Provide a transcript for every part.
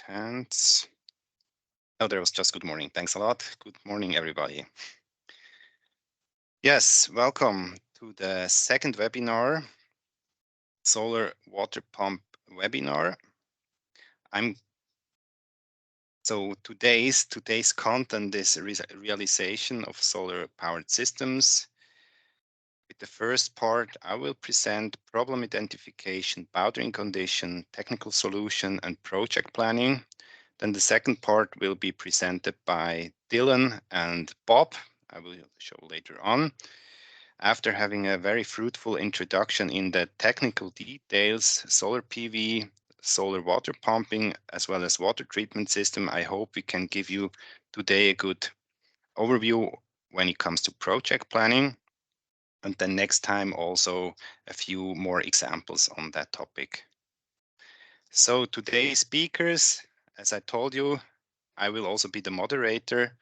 hands. Oh, there was just good morning. Thanks a lot. Good morning, everybody. Yes, welcome to the second webinar, Solar Water Pump webinar. Today's content is realization of solar powered systems. With the first part, I will present problem identification, boundary condition, technical solution, and project planning. Then the second part will be presented by Dylan and Bob. I will show later on. After having a very fruitful introduction in the technical details, solar PV, solar water pumping, as well as water treatment system, I hope we can give you today a good overview when it comes to project planning. And then next time also a few more examples on that topic. So today's speakers, as I told you, I will also be the moderator.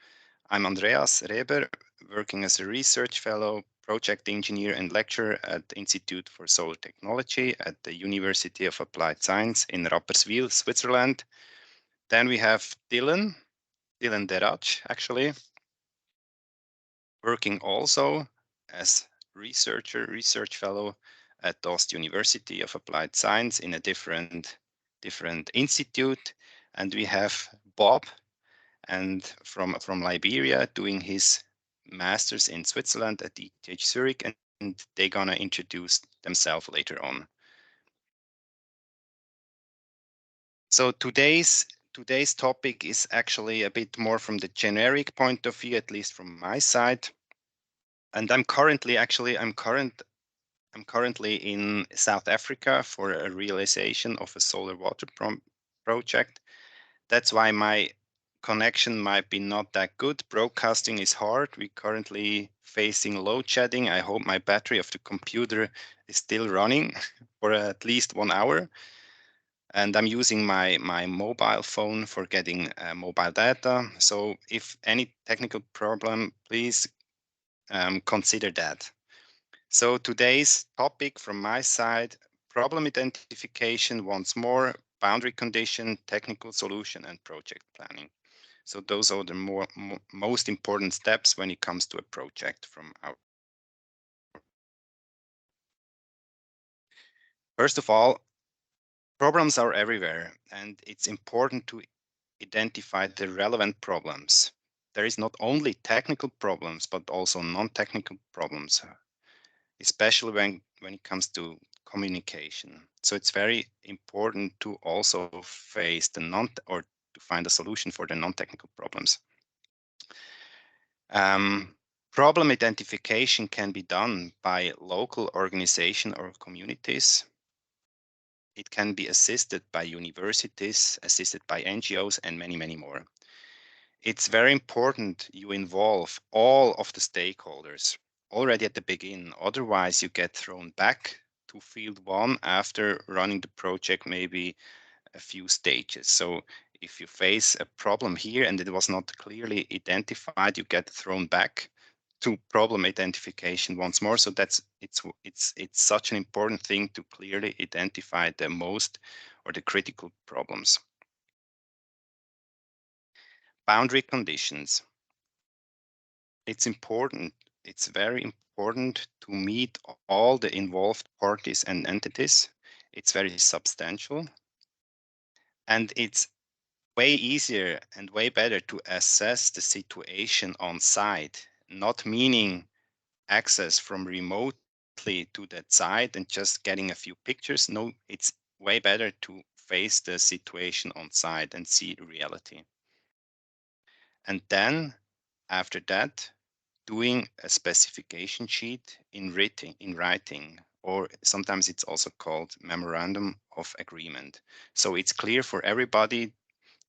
I'm Andreas Reber, working as a research fellow, project engineer and lecturer at the Institute for Solar Technology at the University of Applied Science in Rapperswil, Switzerland. Then we have Dylan Derac, actually, working also as research fellow at Dost University of Applied Science in a different institute. And we have Bob and from Liberia doing his master's in Switzerland at ETH Zurich, and they're gonna introduce themselves later on. So today's topic is actually a bit more from the generic point of view, at least from my side. And I'm currently in South Africa for a realization of a solar water project. That's why my connection might be not that good. Broadcasting is hard. We're currently facing load shedding. I hope my battery of the computer is still running for at least 1 hour. And I'm using my mobile phone for getting mobile data. So if any technical problem, please consider that. So today's topic from my side, problem identification once more, boundary condition, technical solution, and project planning. So those are the most important steps when it comes to a project from our. First of all, problems are everywhere, and it's important to identify the relevant problems. There is not only technical problems, but also non-technical problems, especially when it comes to communication. So it's very important to also face the to find a solution for the non-technical problems. Problem identification can be done by local organization or communities. It can be assisted by universities, assisted by NGOs, and many, many more. It's very important you involve all of the stakeholders already at the beginning. Otherwise, you get thrown back to field one after running the project maybe a few stages. So if you face a problem here and it was not clearly identified, you get thrown back to problem identification once more. So it's such an important thing to clearly identify the most or the critical problems. Boundary conditions. It's important. It's very important to meet all the involved parties and entities. It's very substantial. And it's way easier and way better to assess the situation on site, not meaning access from remotely to that site and just getting a few pictures. No, it's way better to face the situation on site and see reality. And then after that, doing a specification sheet in writing, or sometimes it's also called memorandum of agreement. So it's clear for everybody,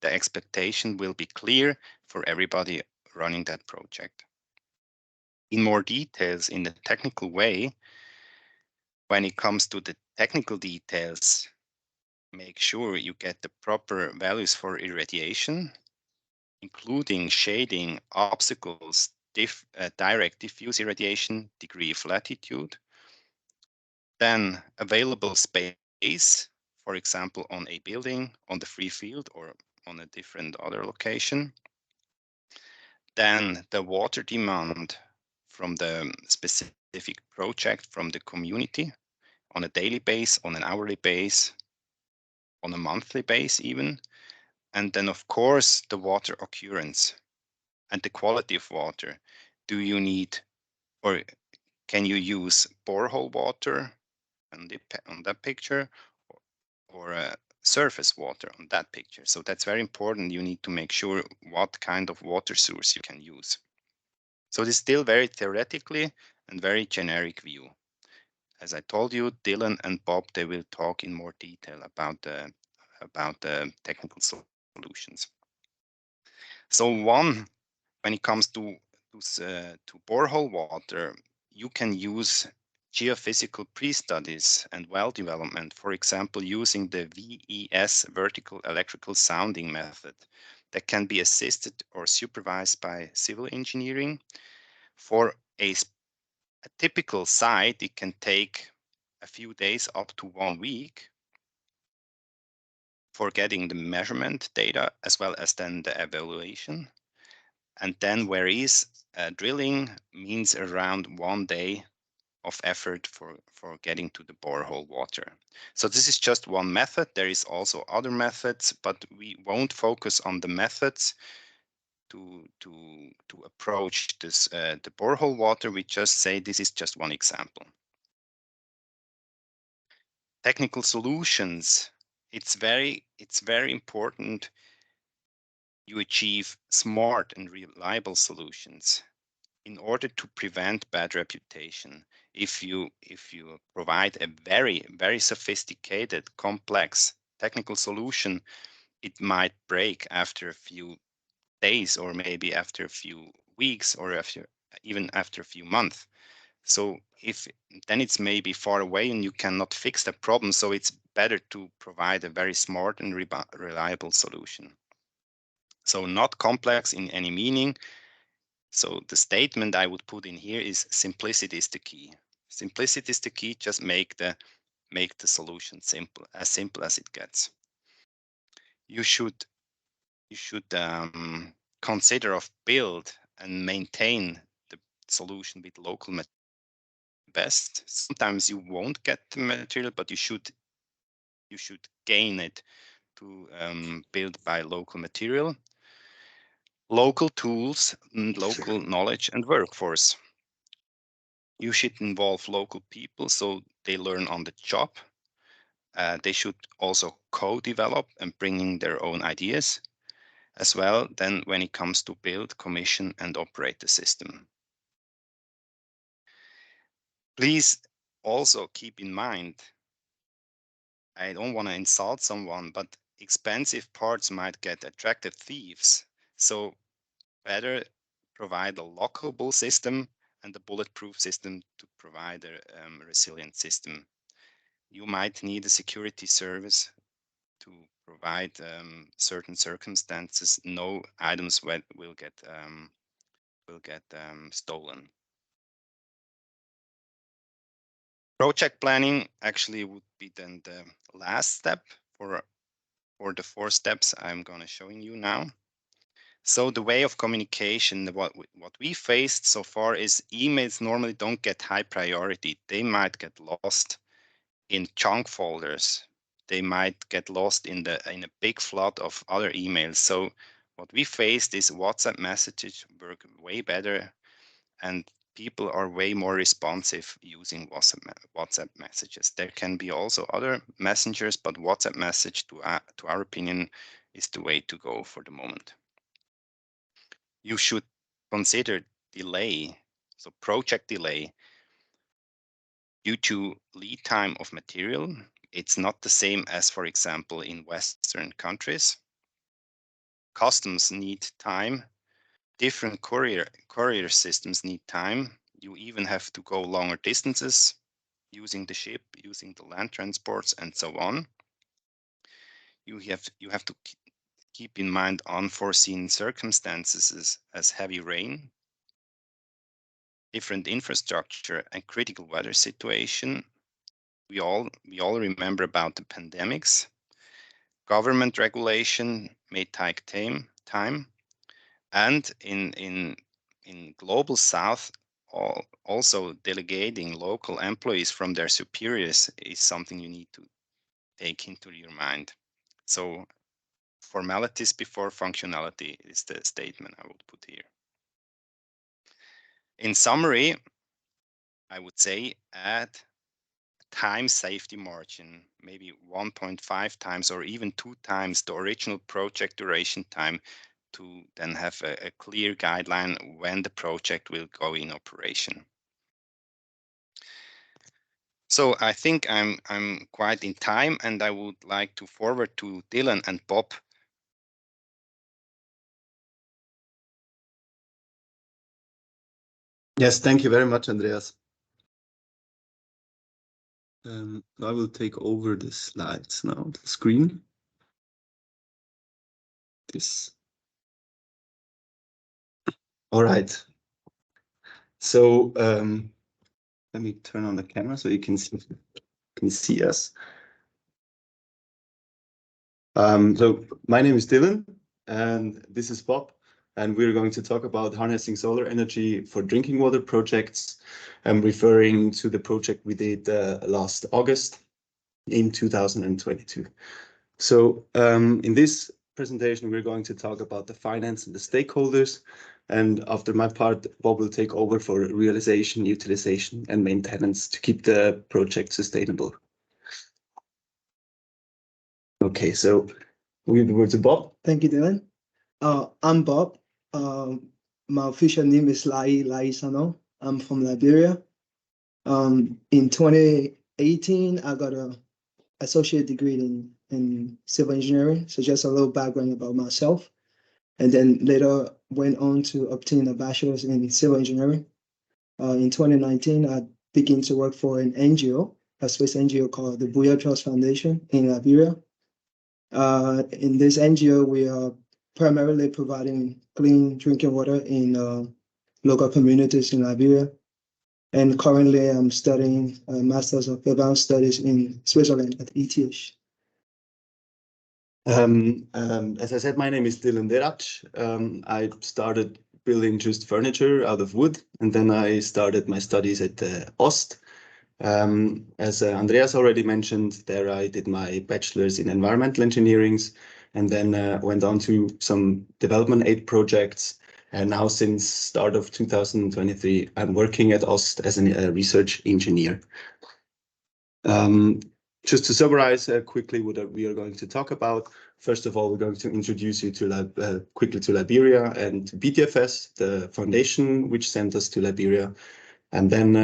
the expectation will be clear for everybody running that project. In more details, in the technical way, when it comes to the technical details, make sure you get the proper values for irradiation, including shading, obstacles, direct diffuse irradiation, degree of latitude. Then available space, for example, on a building, on the free field, or on a different other location. Then the water demand from the specific project, from the community, on a daily base, on an hourly base, on a monthly base even. And then of course the water occurrence and the quality of water. Do you need, or can you use borehole water on that picture, or surface water on that picture? So that's very important. You need to make sure what kind of water source you can use. So this is still very theoretically and very generic view. As I told you, Dylan and Bob, they will talk in more detail about the technical solutions. So one, when it comes to borehole water, you can use geophysical pre-studies and well development, for example, using the VES, vertical electrical sounding method, that can be assisted or supervised by civil engineering. For a typical site, it can take a few days up to 1 week for getting the measurement data as well as then the evaluation. And then whereas drilling means around 1 day of effort for getting to the borehole water. So this is just one method. There is also other methods, but we won't focus on the methods to approach this the borehole water. We just say this is just one example. Technical solutions. It's very important you achieve smart and reliable solutions in order to prevent bad reputation. If you provide a very sophisticated, complex technical solution, it might break after a few days, or maybe after a few weeks, or even after a few months. So if then it's maybe far away and you cannot fix the problem. So it's better to provide a very smart and reliable solution. So not complex in any meaning. So the statement I would put in here is simplicity is the key. Simplicity is the key. Just make the solution simple as it gets. You should consider of build and maintain the solution with local material best. Sometimes you won't get the material, but you should gain it to build by local material, local tools, and local knowledge and workforce. You should involve local people so they learn on the job. They should also co-develop and bring in their own ideas as well. Then when it comes to build, commission, and operate the system. Please also keep in mind, I don't want to insult someone, but expensive parts might get attracted thieves. So better provide a lockable system and a bulletproof system to provide a resilient system. You might need a security service to provide certain circumstances. No items will get stolen. Project planning actually would be then the last step for the 4 steps I'm going to showing you now. So the way of communication, what we faced so far is emails normally don't get high priority. They might get lost in junk folders. They might get lost in a big flood of other emails. So what we faced is WhatsApp messages work way better, and people are way more responsive using WhatsApp messages. There can be also other messengers, but WhatsApp message, to our opinion, is the way to go for the moment. You should consider delay, so project delay, due to lead time of material. It's not the same as, for example, in Western countries. Customs need time. Different courier systems need time. You even have to go longer distances using the ship, using the land transports, and so on. You have to keep in mind unforeseen circumstances as heavy rain, different infrastructure, and critical weather situation. We all remember about the pandemics. Government regulation may take time. And in Global South, also delegating local employees from their superiors is something you need to take into your mind. So formalities before functionality is the statement I would put here. In summary, I would say add time safety margin, maybe 1.5 times or even 2 times the original project duration time, to then have a clear guideline when the project will go in operation. So I think I'm quite in time, and I would like to forward to Dylan and Bob. Yes, thank you very much, Andreas. I will take over the slides now, the screen. This. All right. So let me turn on the camera so you can see us. So my name is Dylan, and this is Bob, and we're going to talk about harnessing solar energy for drinking water projects. I'm referring to the project we did last August in 2022. So in this presentation, we're going to talk about the finance and the stakeholders. And after my part, Bob will take over for realization, utilization, and maintenance to keep the project sustainable. Okay, so we give the word to Bob. Thank you, Dylan. I'm Bob. My official name is Lai Sano. I'm from Liberia. In 2018, I got an associate degree in civil engineering. So just a little background about myself. And then later went on to obtain a bachelor's in civil engineering. In 2019, I began to work for an NGO, a Swiss NGO called the Buya Trust Foundation in Liberia. In this NGO, we are primarily providing clean drinking water in local communities in Liberia. And currently, I'm studying a Master's of Advanced Studies in Switzerland at ETH. As I said, my name is Dylan Derac. I started building just furniture out of wood, and then I started my studies at OST. As Andreas already mentioned, there I did my bachelor's in environmental engineering, and then went on to some development aid projects. And now since start of 2023, I'm working at OST as a research engineer. Just to summarize quickly what we are going to talk about. First of all, we're going to introduce you to quickly to Liberia and BTFS, the foundation which sent us to Liberia. And then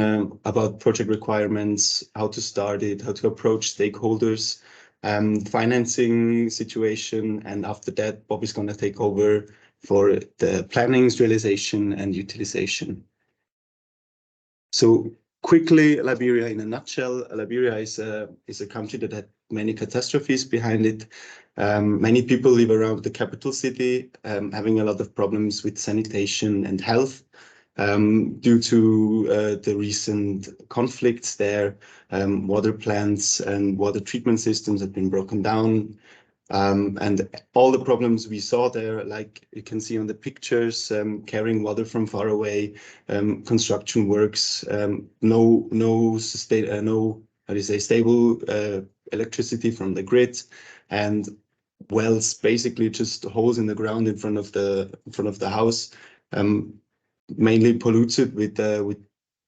about project requirements, how to start it, how to approach stakeholders, financing situation. And after that, Bob is going to take over for the planning, realization, and utilization. So quickly, Liberia in a nutshell. Liberia is a country that had many catastrophes behind it. Many people live around the capital city, having a lot of problems with sanitation and health. Due to the recent conflicts there, water plants and water treatment systems have been broken down. And all the problems we saw there, like you can see on the pictures, carrying water from far away, construction works, no stable electricity from the grid, and wells basically just holes in the ground in front of the house. Mainly polluted with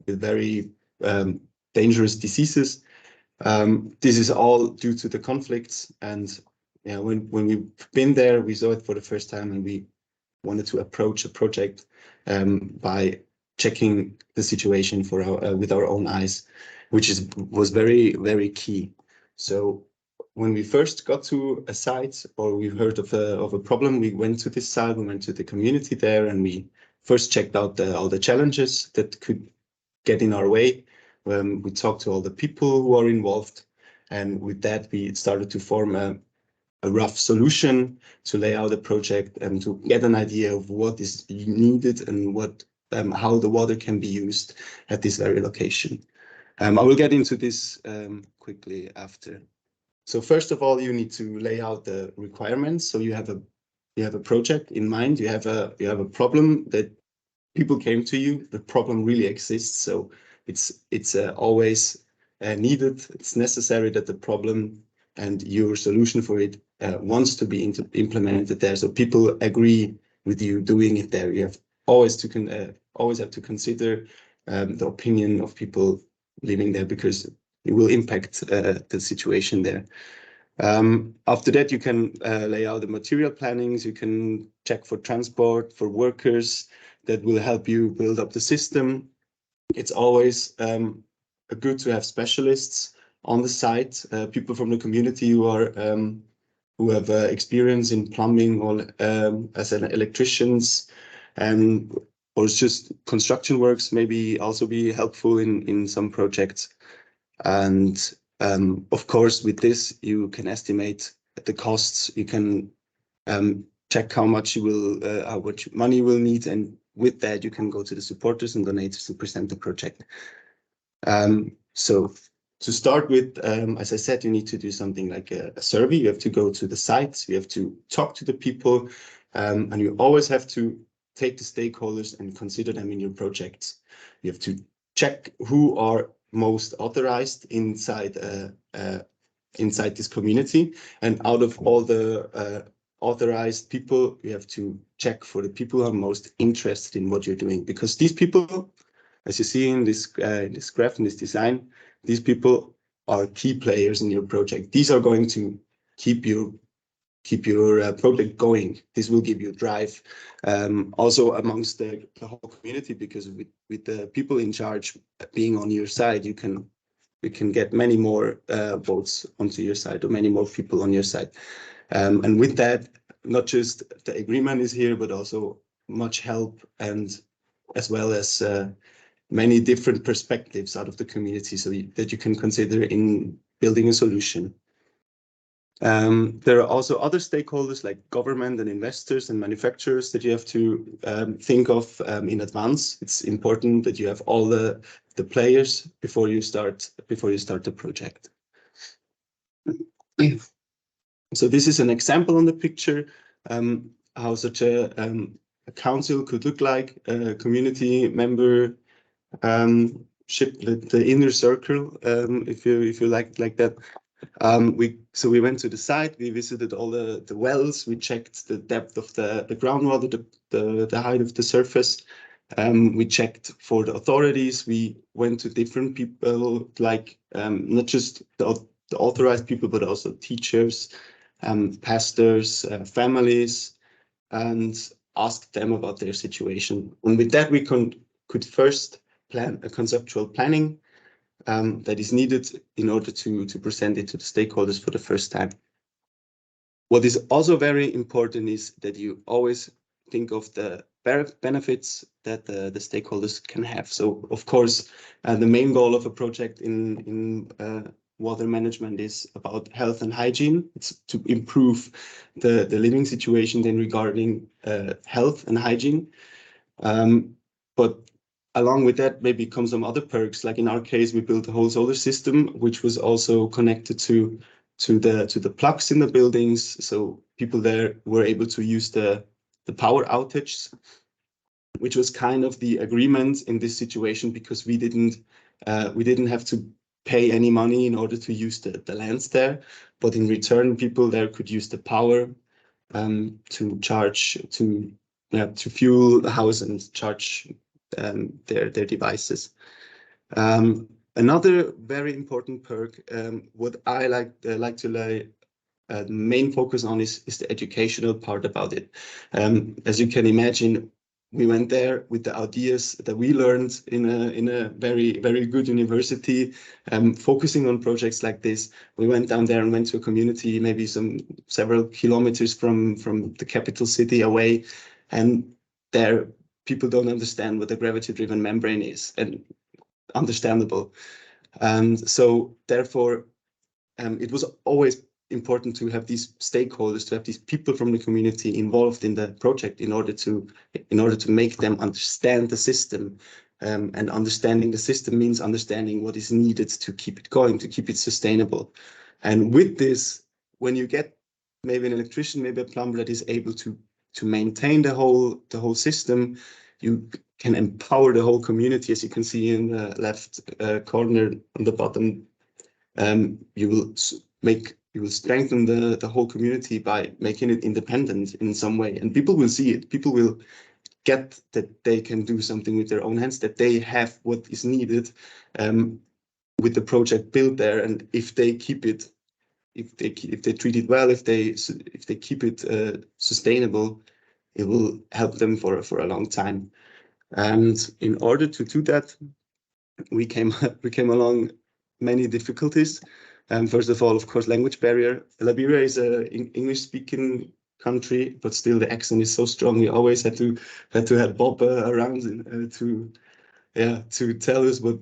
very dangerous diseases. This is all due to the conflicts, and yeah, when we've been there, we saw it for the first time, and we wanted to approach a project by checking the situation for with our own eyes, which was very, very key. So when we first got to a site, or we heard of a problem, we went to this site, we went to the community there, and we first checked out all the challenges that could get in our way. We talked to all the people who are involved, and with that we started to form a rough solution to lay out a project and to get an idea of what is needed and what how the water can be used at this very location. I will get into this quickly after. So first of all, you need to lay out the requirements. So you have a a project in mind, you have a problem that people came to you, the problem really exists. So it's always needed, it's necessary that the problem and your solution for it wants to be implemented there. So people agree with you doing it there. You have always have to consider the opinion of people living there, because it will impact the situation there. After that, you can lay out the material plannings. You can check for transport, for workers that will help you build up the system. It's always good to have specialists on the site, people from the community who have experience in plumbing or as an electricians, or it's just construction works, maybe also be helpful in some projects. And of course, with this, you can estimate the costs. You can check how much money you will need, and with that, you can go to the supporters and donators and present the project. So to start with, as I said, you need to do something like a survey. You have to go to the sites. You have to talk to the people, and you always have to take the stakeholders and consider them in your projects. You have to check who are most authorized inside this community, and out of all the authorized people, you have to check for the people who are most interested in what you're doing, because these people, as you see in this graph, in this design, these people are key players in your project. These are going to keep your project going. This will give you drive, also amongst the whole community, because with the people in charge being on your side, you can get many more votes onto your side, or many more people on your side. And with that, not just the agreement is here, but also much help, and as well as many different perspectives out of the community, so that you can consider in building a solution. There are also other stakeholders like government and investors and manufacturers that you have to think of in advance. It's important that you have all the players before you start the project. So this is an example on the picture, how such a council could look like, a community member ship, the inner circle, if you like that. We went to the site, we visited all the wells, we checked the depth of the groundwater, the height of the surface. We checked for the authorities. We went to different people, like not just the authorized people, but also teachers, pastors, families, and asked them about their situation. And with that, we could first plan a conceptual planning that is needed in order to present it to the stakeholders for the first time. What is also very important is that you always think of the benefits that the stakeholders can have. So, of course, the main goal of a project in water management is about health and hygiene. It's to improve the living situation then regarding health and hygiene. But along with that, maybe come some other perks. Like in our case, we built a whole solar system, which was also connected to the plugs in the buildings. So people there were able to use the power outage, which was kind of the agreement in this situation, because we didn't have to pay any money in order to use the lands there, but in return, people there could use the power to charge, to fuel the house and charge their devices. Another very important perk, what I like to lay main focus on is the educational part about it. As you can imagine, we went there with the ideas that we learned in a very, very good university, focusing on projects like this. We went down there and went to a community, maybe several kilometers from the capital city away, and there people don't understand what a gravity-driven membrane is, and understandable. So therefore, it was always important to have these stakeholders, to have these people from the community involved in the project in order to make them understand the system. And understanding the system means understanding what is needed to keep it going, to keep it sustainable. And with this, when you get maybe an electrician, maybe a plumber that is able to maintain the whole system. You can empower the whole community, as you can see in the left corner on the bottom. You will strengthen the whole community by making it independent in some way, and people will see it. People will get that they can do something with their own hands, that they have what is needed with the project built there, and if they keep it, if they treat it well, if they keep it sustainable, it will help them for a long time. And in order to do that, we came along many difficulties. First of all, of course, language barrier. Liberia is an English-speaking country, but still the accent is so strong. We always had to have Bob around to tell us what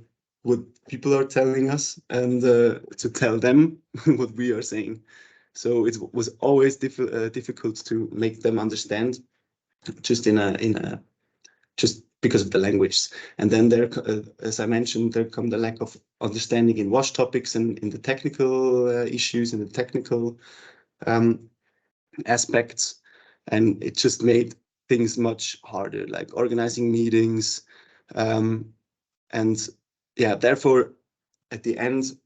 people are telling us, and to tell them what we are saying. So it was always difficult to make them understand, just just because of the language. And then there, as I mentioned, there come the lack of understanding in WASH topics and in the technical issues and the technical aspects, and it just made things much harder, like organizing meetings, and yeah, therefore at the end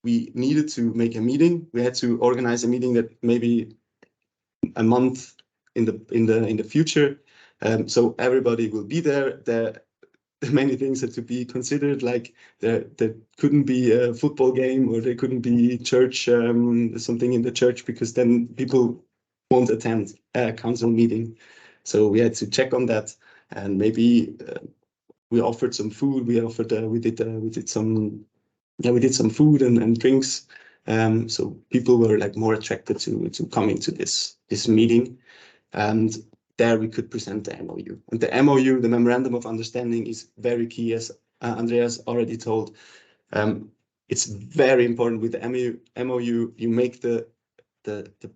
we needed to make a meeting. We had to organize a meeting that maybe a month in the future, so everybody will be there. There many things had to be considered, like there couldn't be a football game, or there couldn't be church, something in the church, because then people won't attend a council meeting. So we had to check on that, and maybe we offered some food. We did some food and drinks. So people were like more attracted to coming to this meeting, and there we could present the MOU. And the MOU, the Memorandum of Understanding, is very key, as Andreas already told. It's very important with the MOU. You make the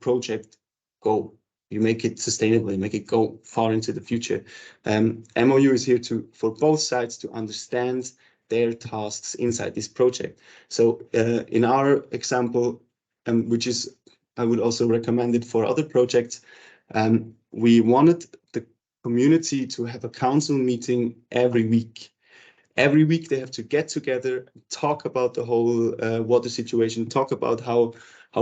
project go. You make it sustainable. You make it go far into the future. MOU is here for both sides to understand their tasks inside this project. So in our example, which is, I would also recommend it for other projects, we wanted the community to have a council meeting every week. Every week they have to get together, talk about the whole water situation, talk about how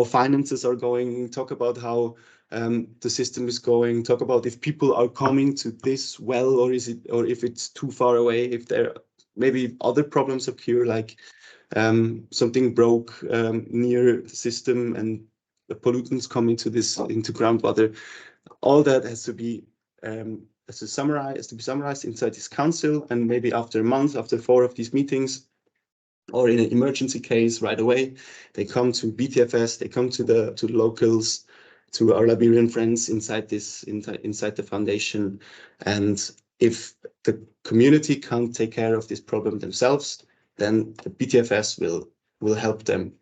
finances are going, talk about how the system is going, talk about if people are coming to this well, or if it's too far away, if there maybe other problems occur, like something broke near the system and the pollutants come into groundwater. All that has to be summarized inside this council, and maybe after a month, after 4 of these meetings, or in an emergency case right away, they come to BTFS, they come to the locals, to our Liberian friends inside the foundation. And if the community can't take care of this problem themselves, then the BTFS will help them.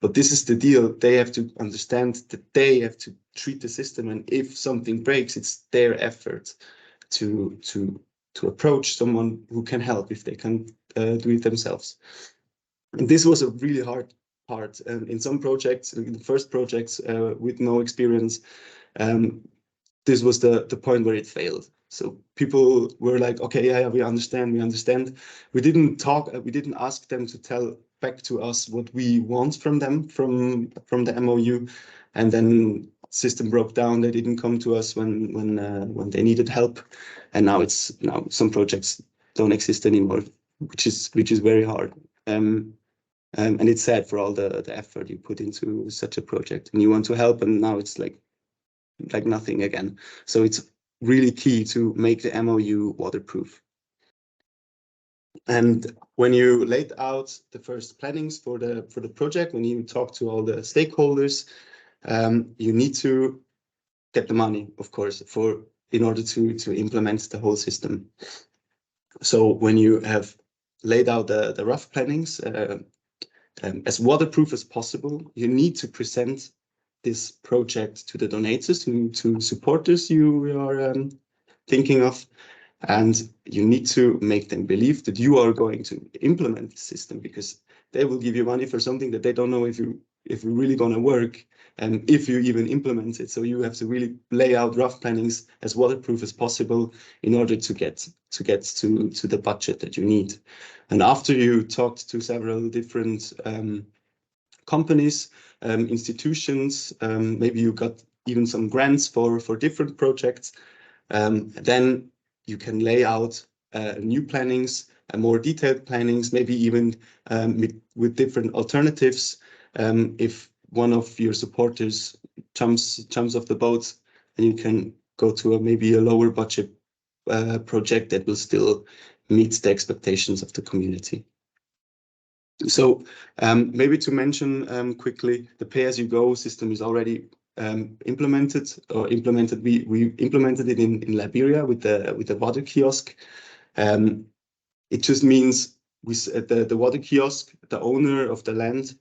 But this is the deal. They have to understand that they have to treat the system, and if something breaks, it's their effort to approach someone who can help if they can do it themselves. And this was a really hard part. And in some projects, in the first projects with no experience, this was the point where it failed. So people were like, okay, yeah, we understand. We didn't ask them to tell back to us what we want from them, from the MOU, and then system broke down. They didn't come to us when they needed help, and now some projects don't exist anymore, which is very hard. And it's sad for all the effort you put into such a project, and you want to help, and now it's like nothing again. So it's really key to make the MOU waterproof. And when you laid out the first plannings for the project, when you talk to all the stakeholders, you need to get the money, of course, in order to implement the whole system. So when you have laid out the rough plannings as waterproof as possible, you need to present this project to the donators, to supporters you are thinking of. And you need to make them believe that you are going to implement the system, because they will give you money for something that they don't know if you really going to work, and if you even implement it. So you have to really lay out rough plannings as waterproof as possible in order to get to the budget that you need. And after you talked to several different companies, institutions, maybe you got even some grants for different projects, then you can lay out new plannings and more detailed plannings, maybe even with different alternatives. If one of your supporters jumps off the boat, then you can go to maybe a lower budget project that will still meet the expectations of the community. So maybe to mention quickly, the pay-as-you-go system is already implemented. We implemented it in Liberia with the water kiosk. It just means the water kiosk, the owner of the land,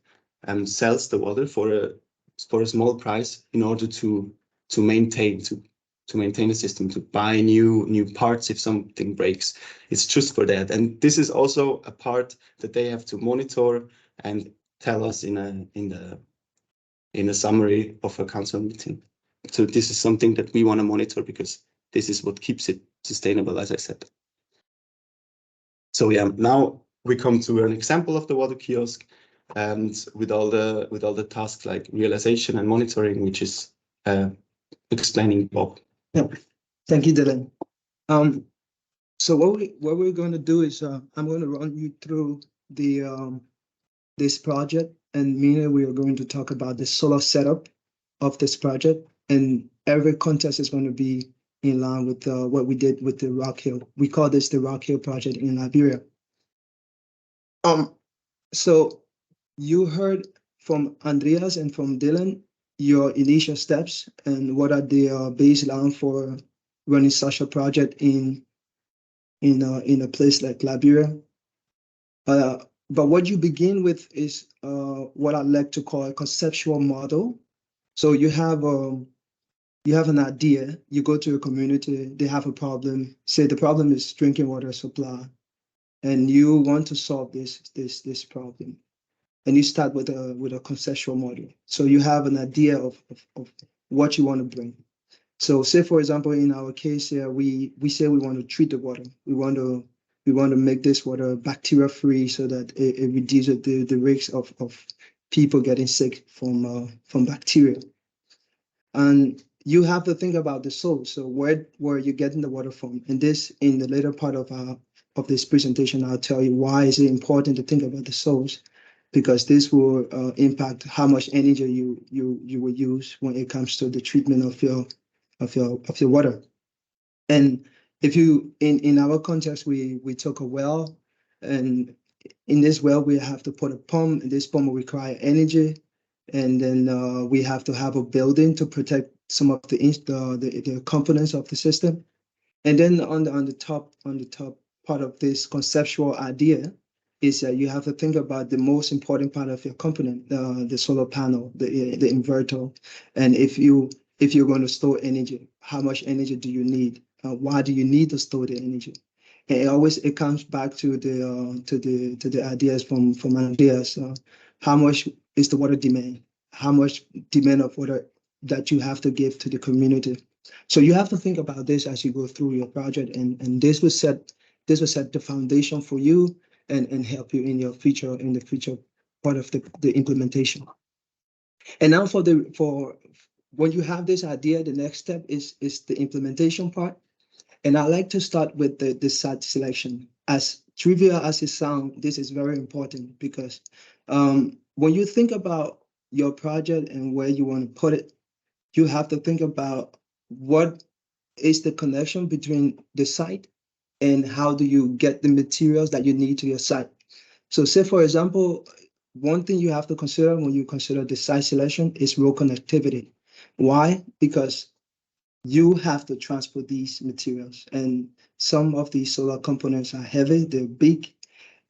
sells the water for a small price in order to maintain the system, to buy new parts if something breaks. It's just for that. And this is also a part that they have to monitor and tell us in a summary of a council meeting. So this is something that we want to monitor because this is what keeps it sustainable, as I said. So yeah, now we come to an example of the water kiosk, and with all the tasks like realization and monitoring, which is explaining Bob. Yeah, thank you, Dylan. So what we're going to do is I'm going to run you through the this project, and Mina, we are going to talk about the solar setup of this project, and every contest is going to be in line with what we did with the Rock Hill. We call this the Rock Hill project in Liberia. So you heard from Andreas and from Dylan your initial steps and what are the baseline for running such a project in a place like Liberia. But what you begin with is what I like to call a conceptual model. So you have an idea, you go to a community, they have a problem, say the problem is drinking water supply, and you want to solve this problem. And you start with a conceptual model. So you have an idea of what you want to bring. So say, for example, in our case here, we say we want to treat the water. We want to make this water bacteria free so that it reduces the risk of people getting sick from bacteria. And you have to think about the source. So where you're getting the water from. And this, in the later part of this presentation, I'll tell you why is it important to think about the source, because this will impact how much energy you will use when it comes to the treatment of your water. And if you in our context, we took a well, and in this well we have to put a pump, and this pump will require energy, and then we have to have a building to protect some of the components of the system. And then on the top part of this conceptual idea is that you have to think about the most important part of your component, the solar panel, the inverter. And if you're going to store energy, how much energy do you need? Why do you need to store the energy? And it comes back to the ideas from Andreas. How much is the water demand? How much demand of water that you have to give to the community? So you have to think about this as you go through your project, and this will set the foundation for you and help you in the future part of the implementation. And now for when you have this idea, the next step is the implementation part. And I like to start with the site selection. As trivial as it sounds, this is very important because when you think about your project and where you want to put it, you have to think about what is the connection between the site and how do you get the materials that you need to your site. So say, for example, one thing you have to consider when you consider the site selection is road connectivity. Why? Because you have to transport these materials, and some of these solar components are heavy, they're big,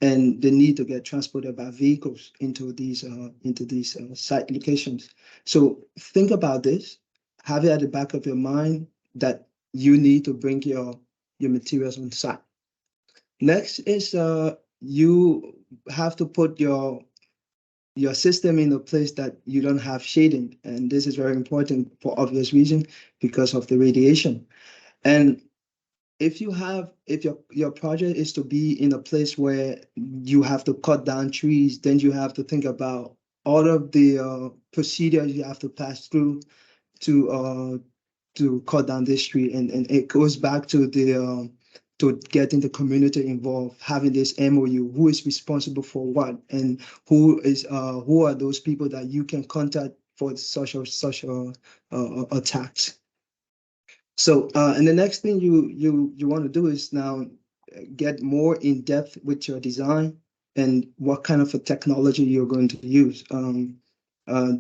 and they need to get transported by vehicles into these site locations. So think about this, have it at the back of your mind that you need to bring your materials on site. Next is you have to put your your system in a place that you don't have shading. And this is very important for obvious reason because of the radiation. And if your project is to be in a place where you have to cut down trees, then you have to think about all of the procedures you have to pass through to cut down this tree. And it goes back to the to getting the community involved, having this MOU, who is responsible for what, and who are those people that you can contact for such attacks. So, and the next thing you want to do is now get more in depth with your design and what kind of a technology you're going to use.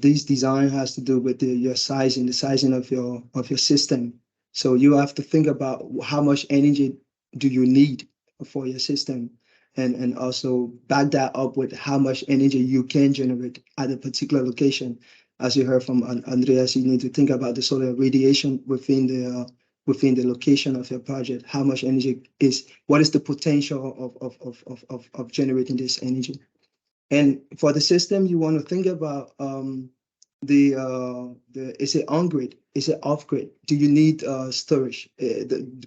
This design has to do with your sizing, the sizing of your system. So you have to think about how much energy do you need for your system, and also back that up with how much energy you can generate at a particular location. As you heard from Andreas, you need to think about the solar radiation within the location of your project. How much energy what is the potential of generating this energy? And for the system, you want to think about is it on grid? Is it off grid? Do you need storage?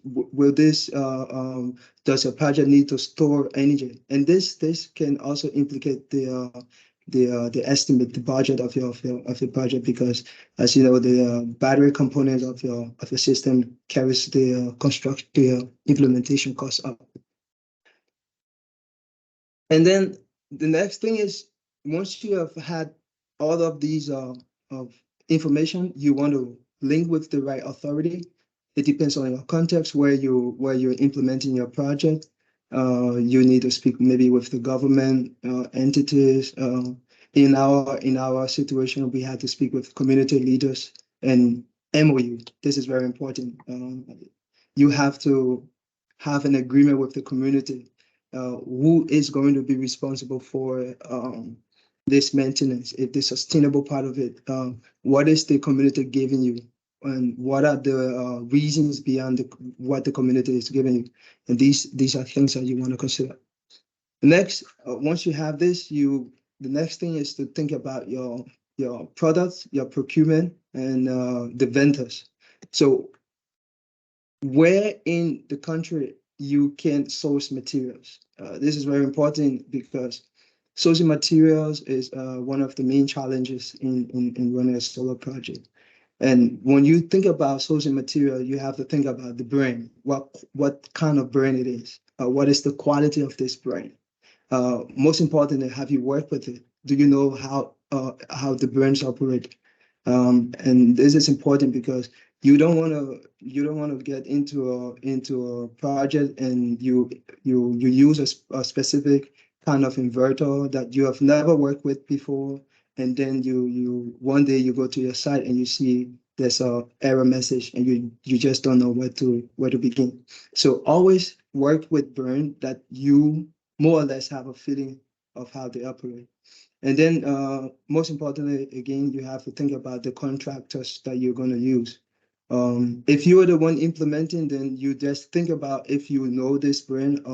Will this does your project need to store energy? And this can also implicate the estimate, the budget of your project, because as you know, the battery component of your system carries the implementation costs up. And then the next thing is, once you have had all of these of information, you want to link with the right authority. It depends on your context where you're implementing your project. You need to speak maybe with the government entities. In our situation, we had to speak with community leaders and MOU. This is very important. You have to have an agreement with the community. Who is going to be responsible for this maintenance, if the sustainable part of it, what is the community giving you, and what are the reasons beyond what the community is giving you? And these are things that you want to consider. Next, once you have this, the next thing is to think about your products, your procurement, and the vendors. So where in the country you can source materials. This is very important because sourcing materials is one of the main challenges in running a solar project. And when you think about sourcing material, you have to think about the brand. What kind of brand it is? What is the quality of this brand? Most importantly, have you worked with it? Do you know how the brands operate? And this is important because you don't want to get into a project and you use a specific kind of inverter that you have never worked with before, and then you one day you go to your site and you see there's a error message and you just don't know where to begin. So always work with brand that you more or less have a feeling of how they operate. And then most importantly, again, you have to think about the contractors that you're going to use. If you are the one implementing, then you just think about if you know this brand.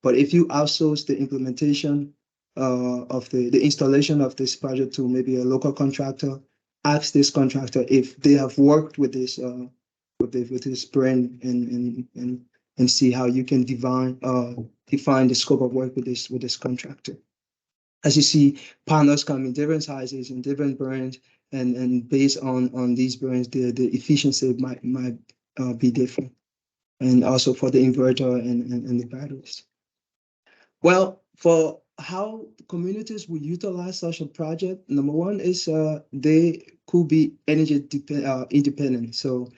But if you outsource the implementation of the installation of this project to maybe a local contractor, ask this contractor if they have worked with this brand and see how you can define the scope of work with this contractor. As you see, panels come in different sizes and different brands, and based on these brands, the efficiency might be different, and also for the inverter and the batteries. Well, for how communities will utilize such a project, number one is they could be energy independent. So,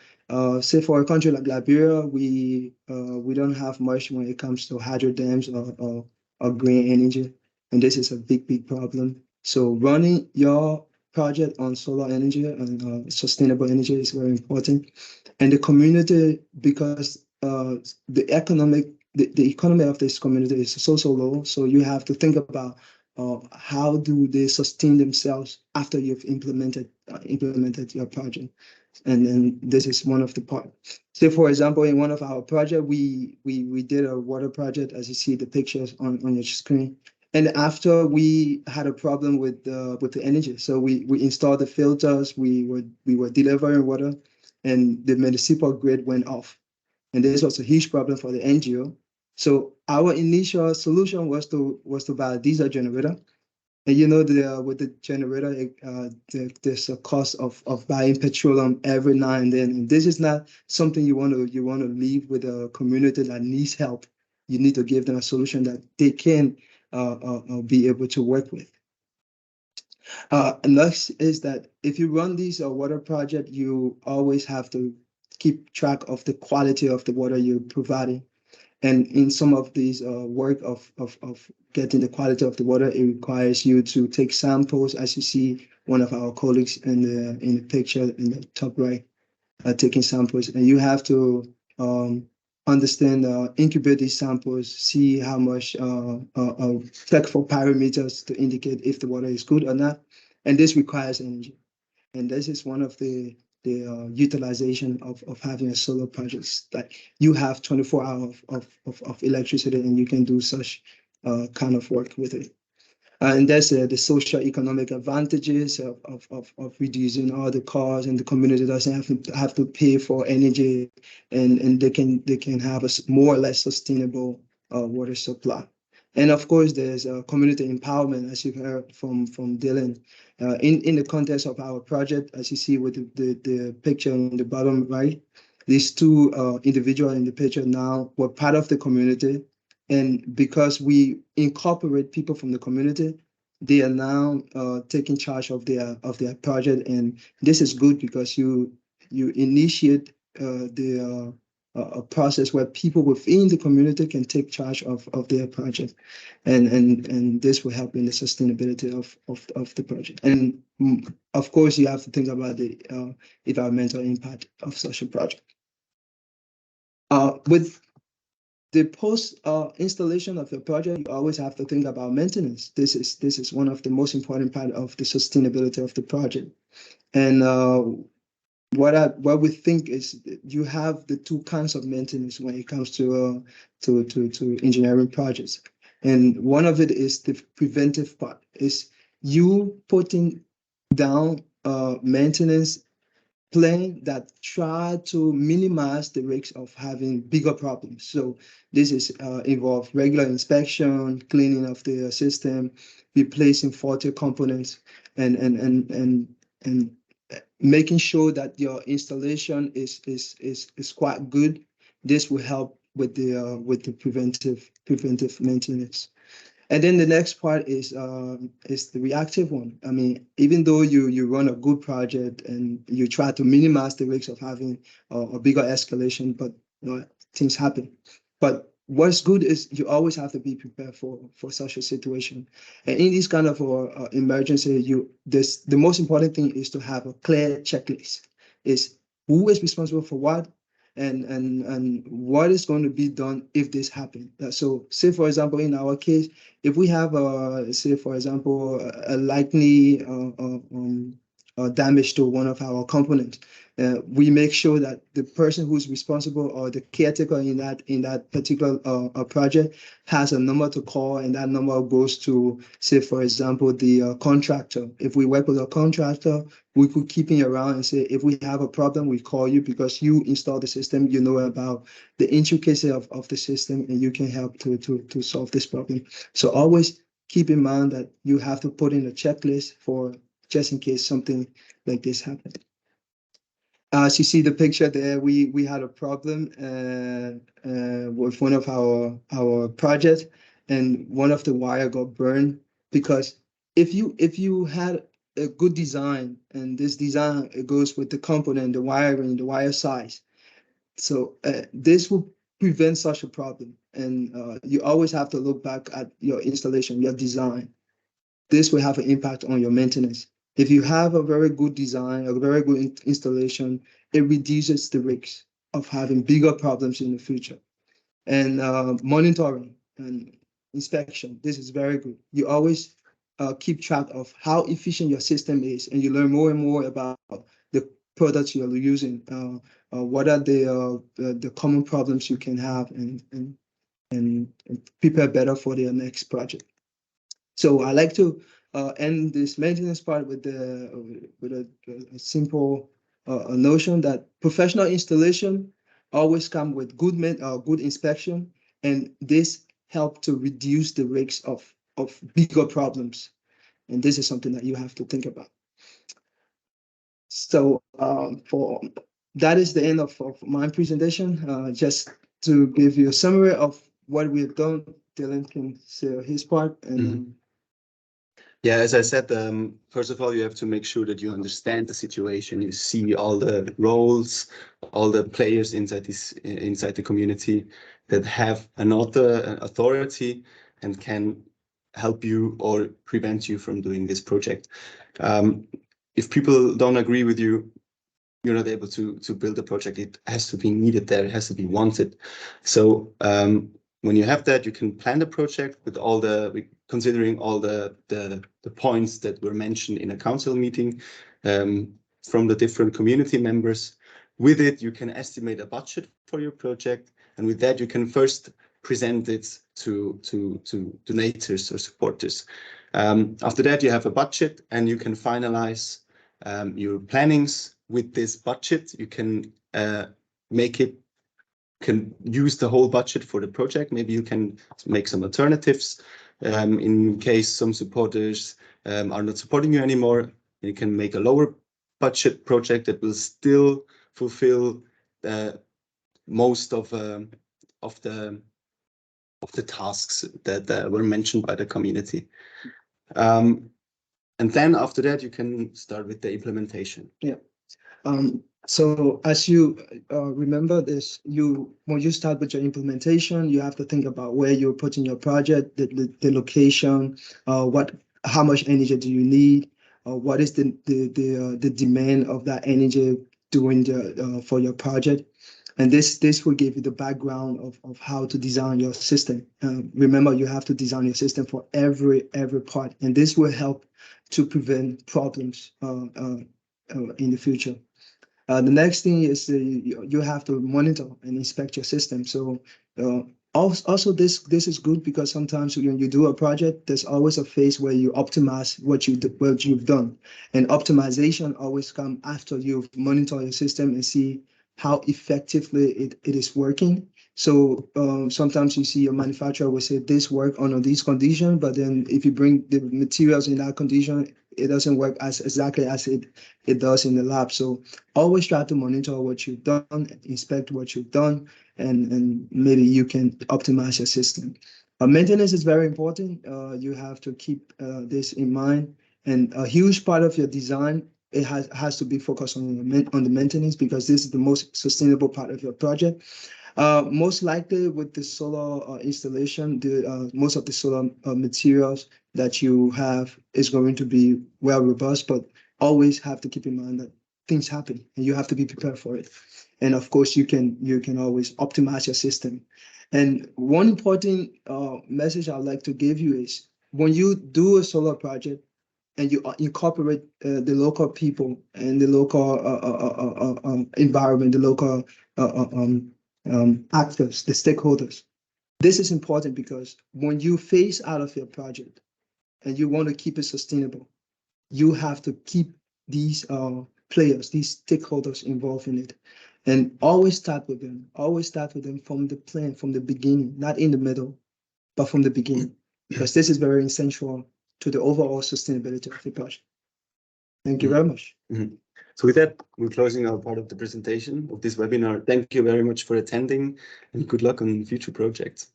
say for a country like Liberia, we don't have much when it comes to hydro dams or green energy. And this is a big problem. So running your project on solar energy and sustainable energy is very important. And the community, because the economy of this community is so low, so you have to think about how do they sustain themselves after you've implemented your project. And then this is one of the parts. Say, for example, in one of our projects, we did a water project, as you see the pictures on your screen. And after we had a problem with the energy, so we installed the filters. We were delivering water, and the municipal grid went off, and this was a huge problem for the NGO. So our initial solution was to buy a diesel generator. And you know, with the generator, there's a cost of buying petroleum every now and then. And this is not something you want to leave with a community that needs help. You need to give them a solution that they can be able to work with. Next is that if you run these water project, you always have to keep track of the quality of the water you're providing. And in some of these work of getting the quality of the water, it requires you to take samples, as you see one of our colleagues in the picture in the top right, taking samples, and you have to understand, incubate these samples, see how much check for parameters to indicate if the water is good or not, and this requires energy, and this is one of the utilization of having a solar project, that you have 24 hours of electricity and you can do such kind of work with it. And that's the social economic advantages of reducing all the costs, and the community doesn't have to pay for energy, and they can have a more or less sustainable water supply. And of course, there's community empowerment, as you heard from Dylan. In the context of our project, as you see with the picture in the bottom right, these two individuals in the picture now were part of the community. And because we incorporate people from the community, they are now taking charge of their project. And this is good because you initiate a process where people within the community can take charge of their project, and this will help in the sustainability of the project. And of course, you have to think about the environmental impact of such a project. With the post installation of your project, you always have to think about maintenance. This is one of the most important part of the sustainability of the project. And what we think is you have the two kinds of maintenance when it comes to engineering projects. And one of it is the preventive part, is you putting down maintenance plan that try to minimize the risk of having bigger problems. So this is involve regular inspection, cleaning of the system, replacing faulty components, and making sure that your installation is quite good. This will help with the preventive maintenance. And then the next part is the reactive one. I mean, even though you run a good project and you try to minimize the risk of having a bigger escalation, but things happen. But what's good is you always have to be prepared for such a situation. And in this kind of emergency, the most important thing is to have a clear checklist. Is who is responsible for what, and what is going to be done if this happens. So say, for example, in our case, if we have, say, for example, a likely damage to one of our components, we make sure that the person who's responsible or the caretaker in that particular project has a number to call, and that number goes to, say, for example, the contractor. If we work with a contractor, we could keep him around and say, if we have a problem, we call you because you install the system, you know about the intricacy of the system, and you can help to solve this problem. So always keep in mind that you have to put in a checklist for just in case something like this happens. As you see the picture there, we had a problem with one of our projects, and one of the wire got burned. Because if you had a good design, and this design, it goes with the component, the wiring, the wire size, so this will prevent such a problem. And you always have to look back at your installation, your design. This will have an impact on your maintenance. If you have a very good design, a very good installation, it reduces the risk of having bigger problems in the future. And monitoring and inspection, this is very good. You always keep track of how efficient your system is, and you learn more and more about the products you're using. What are the common problems you can have, and prepare better for the next project. So I like to end this maintenance part with a simple notion that professional installation always come with good inspection, and this help to reduce the risks of bigger problems. And this is something that you have to think about. So for that is the end of my presentation. Just to give you a summary of what we've done, Dylan can say his part. And yeah, as I said, first of all, you have to make sure that you understand the situation. You see all the roles, all the players inside the community that have another authority and can help you or prevent you from doing this project. If people don't agree with you, you're not able to build a project. It has to be needed there. It has to be wanted. So when you have that, you can plan the project with considering all the points that were mentioned in a council meeting from the different community members. With it, you can estimate a budget for your project, and with that, you can first present it to donators or supporters. After that, you have a budget, and you can finalize your plannings with this budget. You can can use the whole budget for the project. Maybe you can make some alternatives in case some supporters are not supporting you anymore. You can make a lower budget project that will still fulfill most of the tasks that were mentioned by the community. And then after that, you can start with the implementation. Yeah. So as you remember this, when you start with your implementation, you have to think about where you're putting your project, the location, how much energy do you need, what is the demand of that energy during for your project. And this will give you the background of how to design your system. Remember, you have to design your system for every part, and this will help to prevent problems in the future. The next thing is you have to monitor and inspect your system. So also this is good because sometimes when you do a project, there's always a phase where you optimize what you've done, and optimization always comes after you've monitored your system and see how effectively it is working. So sometimes you see a manufacturer will say this work under these conditions, but then if you bring the materials in that condition, it doesn't work exactly as it does in the lab. So always try to monitor what you've done, inspect what you've done, and maybe you can optimize your system. Maintenance is very important. You have to keep this in mind. And a huge part of your design, it has to be focused on the maintenance, because this is the most sustainable part of your project. Most likely with the solar installation, most of the solar materials that you have is going to be well robust, but always have to keep in mind that things happen and you have to be prepared for it. And of course, you can always optimize your system. And one important message I'd like to give you is when you do a solar project and you incorporate the local people and the local environment, the local actors, the stakeholders. This is important because when you phase out of your project and you want to keep it sustainable, you have to keep these players, these stakeholders involved in it. And always start with them. Always start with them from the plan, from the beginning, not in the middle, but from the beginning, because this is very essential to the overall sustainability of the project. Thank you very much. Mm-hmm. So with that, we're closing our part of the presentation of this webinar. Thank you very much for attending, and good luck on future projects.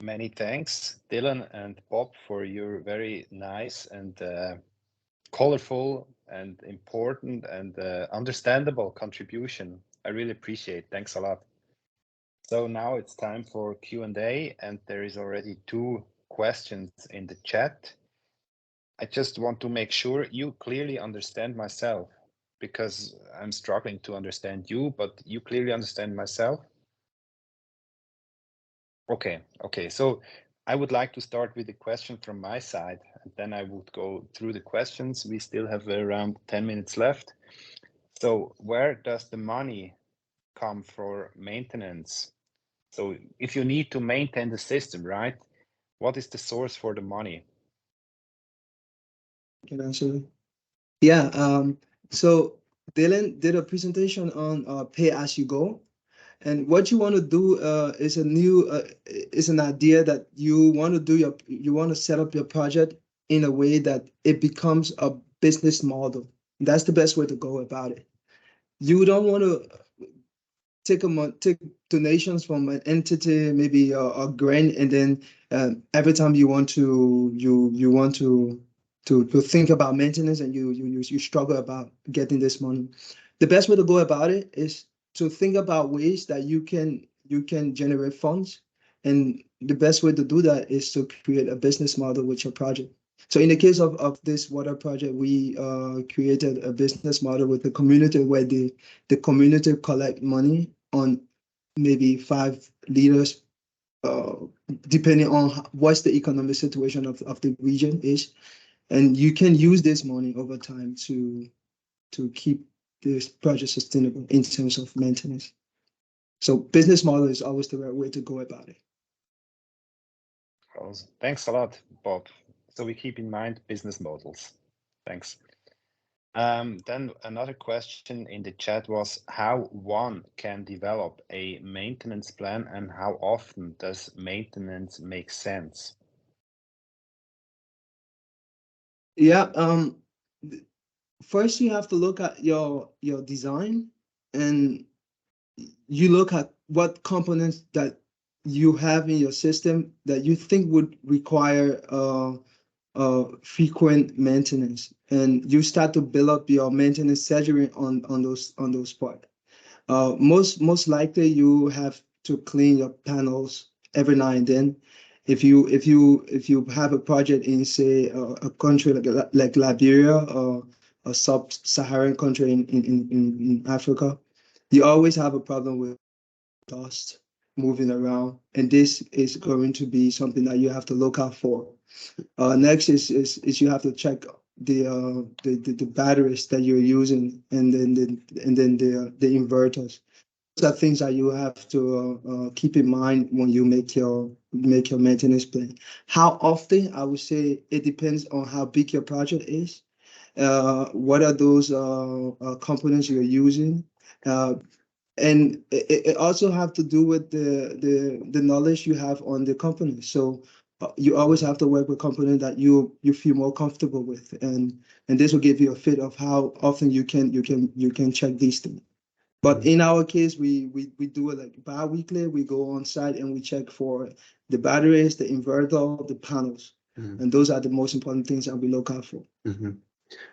Many thanks, Dylan and Bob, for your very nice and colorful and important and understandable contribution. I really appreciate it. Thanks a lot. So now it's time for Q&A, and there is already 2 questions in the chat. I just want to make sure you clearly understand myself, because I'm struggling to understand you, but you clearly understand myself. Okay, so I would like to start with a question from my side, and then I would go through the questions. We still have around 10 minutes left. So where does the money come for maintenance? So if you need to maintain the system, right? What is the source for the money? Can I answer? Yeah. So Dylan did a presentation on pay as you go. And what you want to do is an idea that you want to set up your project in a way that it becomes a business model. That's the best way to go about it. You don't want to take donations from an entity, maybe a grant, and then every time you want to think about maintenance, and you struggle about getting this money. The best way to go about it is to think about ways that you can generate funds, and the best way to do that is to create a business model with your project. So in the case of this water project, we created a business model with the community where the community collect money on maybe 5 liters, depending on what's the economic situation of the region is. And you can use this money over time to keep this project sustainable in terms of maintenance. So business model is always the right way to go about it. Well, thanks a lot, Bob. So we keep in mind business models. Thanks. Then another question in the chat was how one can develop a maintenance plan and how often does maintenance make sense? Yeah. First you have to look at your design, and you look at what components that you have in your system that you think would require frequent maintenance, and you start to build up your maintenance schedule on those parts. Most likely you have to clean your panels every now and then. If you have a project in, say, a country like Liberia or a sub-Saharan country in Africa, you always have a problem with dust moving around, and this is going to be something that you have to look out for. Next is you have to check the batteries that you're using, and then the inverters. Those are things that you have to keep in mind when you make your maintenance plan. How often? I would say it depends on how big your project is. What are those components you're using? And it also have to do with the knowledge you have on the company. So you always have to work with company that you feel more comfortable with, and this will give you a fit of how often you can check these things. But in our case, we do it like bi-weekly. We go on site and we check for the batteries, the inverter, the panels, and those are the most important things that we look out for.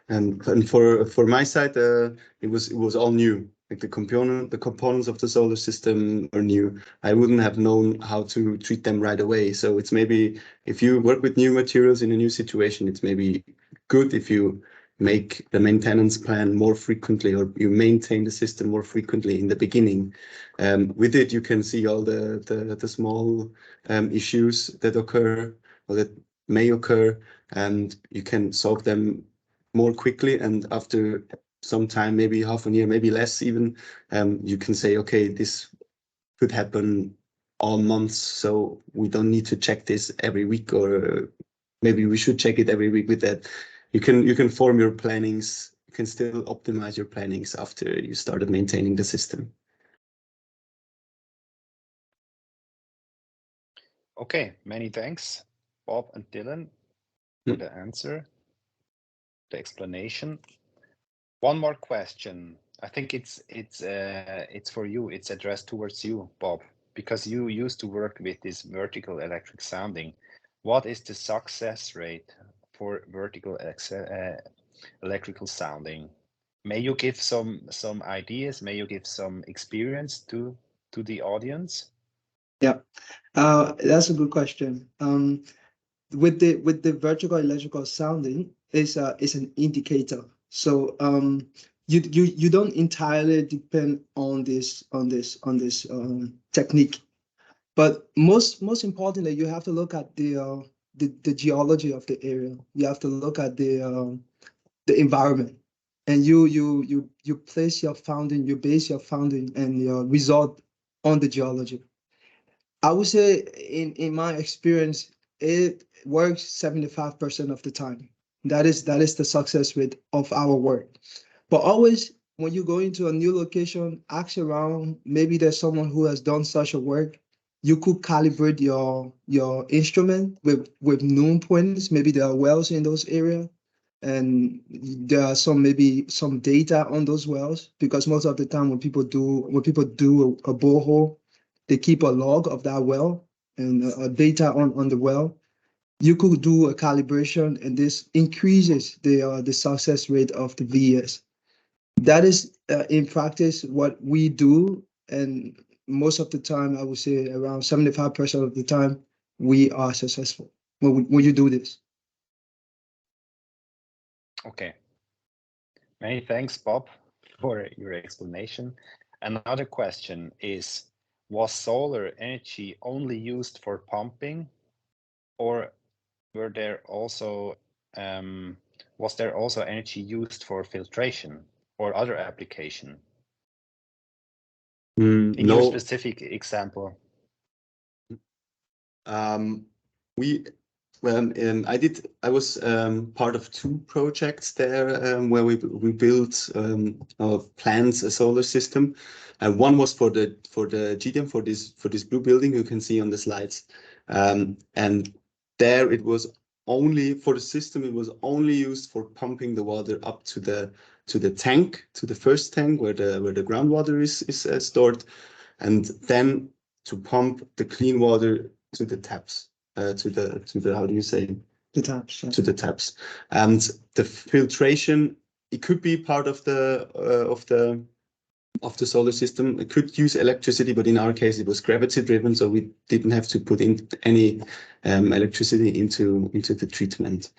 And for my side, it was all new. Like the components of the solar system are new. I wouldn't have known how to treat them right away. So it's maybe if you work with new materials in a new situation, it's maybe good if you make the maintenance plan more frequently, or you maintain the system more frequently in the beginning. With it, you can see all the small issues that occur or that may occur, and you can solve them more quickly. And after some time, maybe half a year, maybe less even, you can say, okay, this could happen all months, so we don't need to check this every week, or maybe we should check it every week. With that, you can form your plannings. You can still optimize your plannings after you started maintaining the system. Okay, many thanks, Bob and Dylan, for the answer, the explanation. One more question. I think it's for you. It's addressed towards you, Bob, because you used to work with this vertical electric sounding. What is the success rate for vertical electrical sounding? May you give some ideas? May you give some experience to the audience? Yeah, that's a good question. With the vertical electrical sounding is an indicator. So you don't entirely depend on this technique, but most importantly, you have to look at the geology of the area. You have to look at the environment. and you place your founding, you base your founding and your result on the geology. I would say in my experience, it works 75% of the time. That is the success rate of our work. But always when you go into a new location, ask around, maybe there's someone who has done such a work. You could calibrate your instrument with known points. Maybe there are wells in those areas, and there are maybe some data on those wells, because most of the time when people do a borehole, they keep a log of that well and data on the well. You could do a calibration, and this increases the success rate of the VS. That is in practice what we do, and most of the time, I would say around 75% of the time, we are successful when you do this. Okay. Many thanks, Bob, for your explanation. Another question is, was solar energy only used for pumping, or were there also was there also energy used for filtration or other application? In your No. specific example. I was part of two projects there where we built plants a solar system, and one was for the GDM, for this blue building you can see on the slides, and there it was only for the system. It was only used for pumping the water up to the tank, to the first tank where the groundwater is stored, and then to pump the clean water to the taps. To the how do you say, The taps, yeah. to the taps, and the filtration, it could be part of the solar system. It could use electricity, but in our case it was gravity driven, so we didn't have to put in any electricity into the treatment.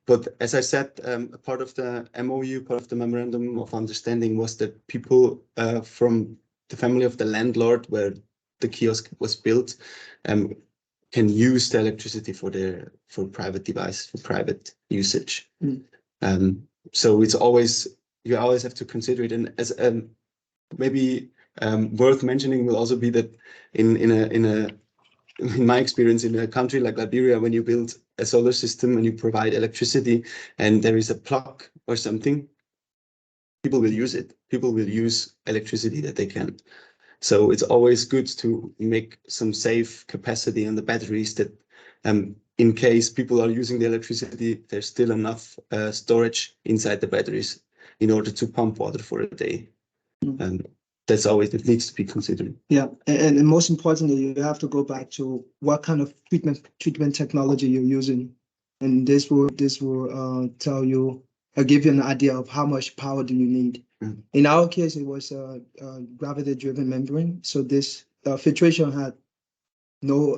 But as I said, part of the MOU, part of the memorandum of understanding, was that people from the family of the landlord where the kiosk was built can use the electricity for private device, for private usage. So it's always, you always have to consider it. And as maybe worth mentioning will also be that in my experience, in a country like Liberia, when you build a solar system and you provide electricity and there is a plug or something, people will use it. People will use electricity that they can. So it's always good to make some safe capacity on the batteries, that in case people are using the electricity, there's still enough storage inside the batteries in order to pump water for a day. And that's always, it needs to be considered. Yeah, and most importantly, you have to go back to what kind of treatment technology you're using, and this will tell you, give you an idea of how much power do you need. In our case, it was a gravity-driven membrane, so this filtration had no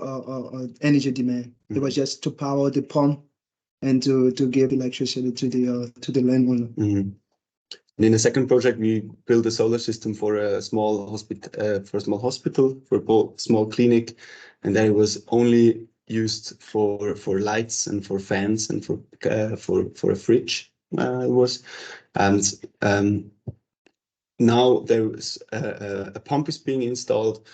energy demand. It was just to power the pump and to give electricity to the landowner. And in the second project, we built a solar system for a small hospital, for a small clinic, and that was only used for lights and for fans and for a fridge. It was, and now there was a pump is being installed,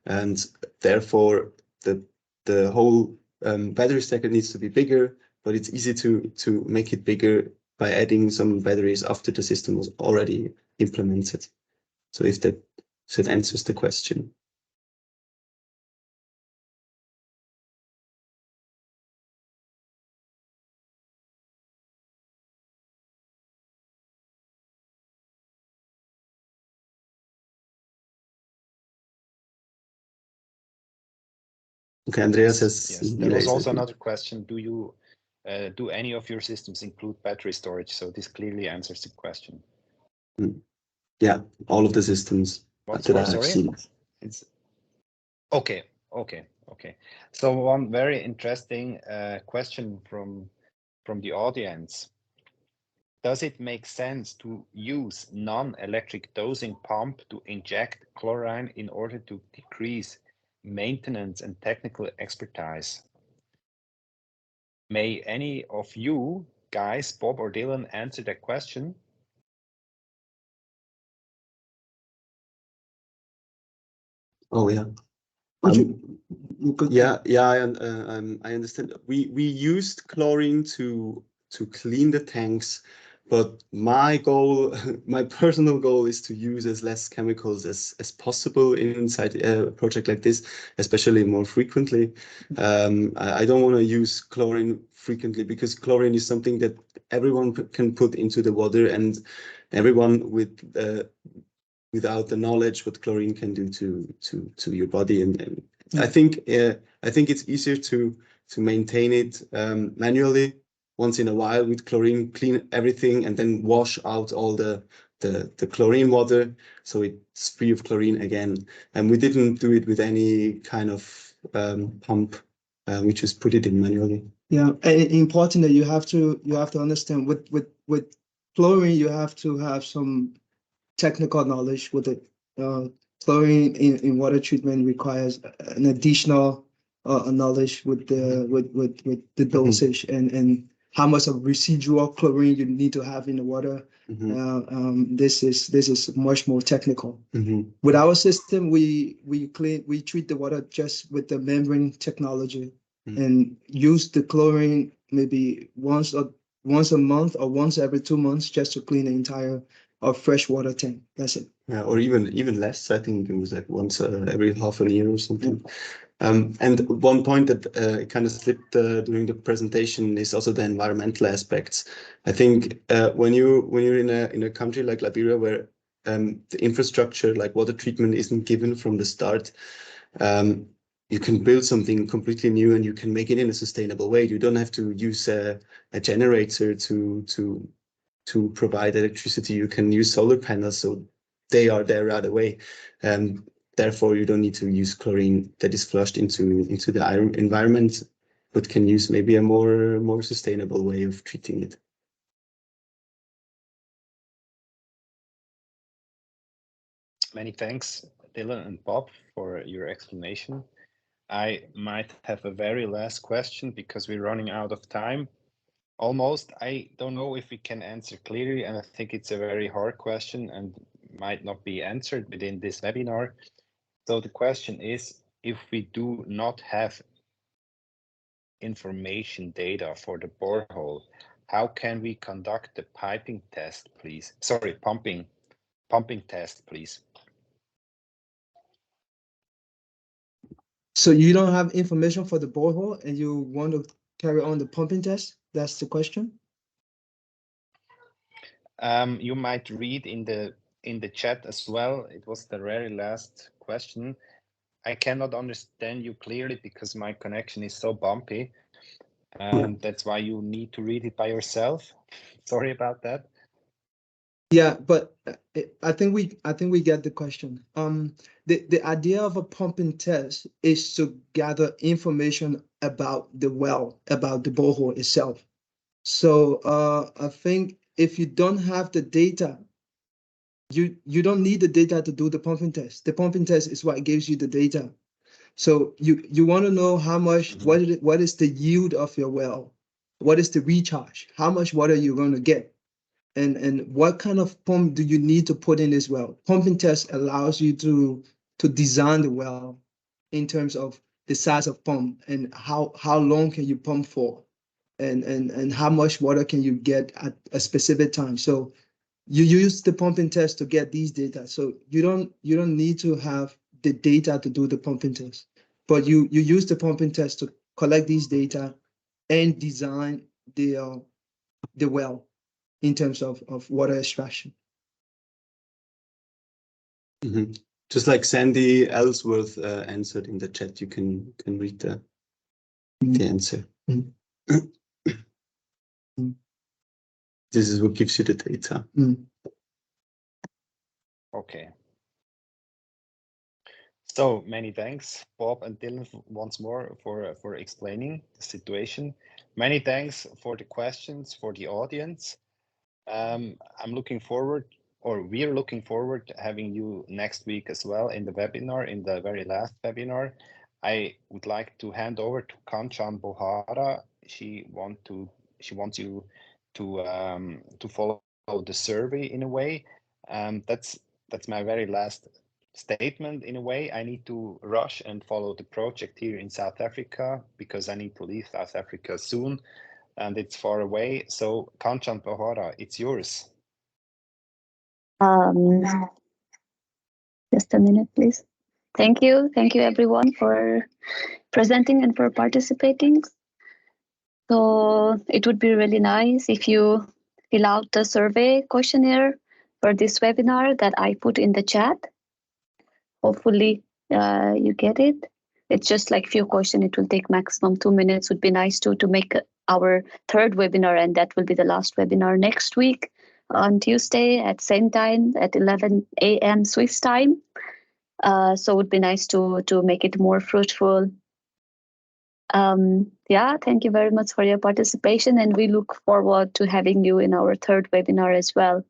and therefore the whole battery stack needs to be bigger, but it's easy to make it bigger by adding some batteries after the system was already implemented. So if that answers the question. Okay, Andreas has. Yes, there was also another question. Do any of your systems include battery storage? So this clearly answers the question. Yeah, all of the systems that I have seen. It's okay. So one very interesting question from the audience. Does it make sense to use non-electric dosing pump to inject chlorine in order to decrease maintenance and technical expertise? May any of you guys, Bob or Dylan, answer that question? Oh yeah. Could you could Yeah, I understand. We used chlorine to clean the tanks, but my goal, my personal goal, is to use as less chemicals as possible inside a project like this, especially more frequently. I don't want to use chlorine frequently because chlorine is something that everyone can put into the water, and everyone without the knowledge what chlorine can do to your body, and I think it's easier to maintain it manually once in a while with chlorine, clean everything, and then wash out all the chlorine water so it's free of chlorine again. And we didn't do it with any kind of pump. We just put it in manually. Yeah, and important that you have to understand with chlorine, you have to have some technical knowledge with it. Chlorine in water treatment requires an additional knowledge with the dosage and how much of residual chlorine you need to have in the water. This is much more technical. With our system, we treat the water just with the membrane technology and use the chlorine maybe once a month or once every 2 months just to clean the entire freshwater tank. That's it. Yeah, or even less. I think it was like once every half a year or something. And one point that kind of slipped during the presentation is also the environmental aspects. I think when you're in a country like Liberia where the infrastructure like water treatment isn't given from the start, you can build something completely new and you can make it in a sustainable way. You don't have to use a generator to provide electricity. You can use solar panels, so they are there right away, and therefore you don't need to use chlorine that is flushed into the environment, but can use maybe a more sustainable way of treating it. Many thanks, Dylan and Bob, for your explanation. I might have a very last question because we're running out of time. Almost. I don't know if we can answer clearly, and I think it's a very hard question and might not be answered within this webinar. So the question is, if we do not have information data for the borehole, how can we conduct the piping test, please? Sorry, pumping test, please. So you don't have information for the borehole and you want to carry on the pumping test? That's the question? You might read in the chat as well. It was the very last question. I cannot understand you clearly because my connection is so bumpy. And that's why you need to read it by yourself. Sorry about that. Yeah, but I think we get the question. The idea of a pumping test is to gather information about the well, about the borehole itself. So I think if you don't have the data, you don't need the data to do the pumping test. The pumping test is what gives you the data. So you want to know how much, what is the yield of your well? What is the recharge? How much water you're going to get? And what kind of pump do you need to put in this well? Pumping test allows you to design the well in terms of the size of pump and how long can you pump for, and how much water can you get at a specific time. So you use the pumping test to get these data. So you don't need to have the data to do the pumping test, but you use the pumping test to collect these data and design the well in terms of water extraction. Just like Sandy Ellsworth answered in the chat, you can read the answer. This is what gives you the data. Okay. So many thanks, Bob and Dylan, once more for explaining the situation. Many thanks for the questions for the audience. I'm looking forward, or we're looking forward to having you next week as well in the webinar, in the very last webinar. I would like to hand over to Kanchan Bohara. She wants you to follow the survey in a way. That's my very last statement in a way. I need to rush and follow the project here in South Africa because I need to leave South Africa soon and it's far away. So Kanchan Pahora, it's yours. Just a minute, please. Thank you everyone for presenting and for participating. So it would be really nice if you fill out the survey questionnaire for this webinar that I put in the chat. Hopefully you get it. It's just like few questions. It will take maximum 2 minutes. Would be nice to make our third webinar, and that will be the last webinar next week on Tuesday at same time at 11 a.m. Swiss time. So it would be nice to make it more fruitful. Yeah, thank you very much for your participation, and we look forward to having you in our third webinar as well.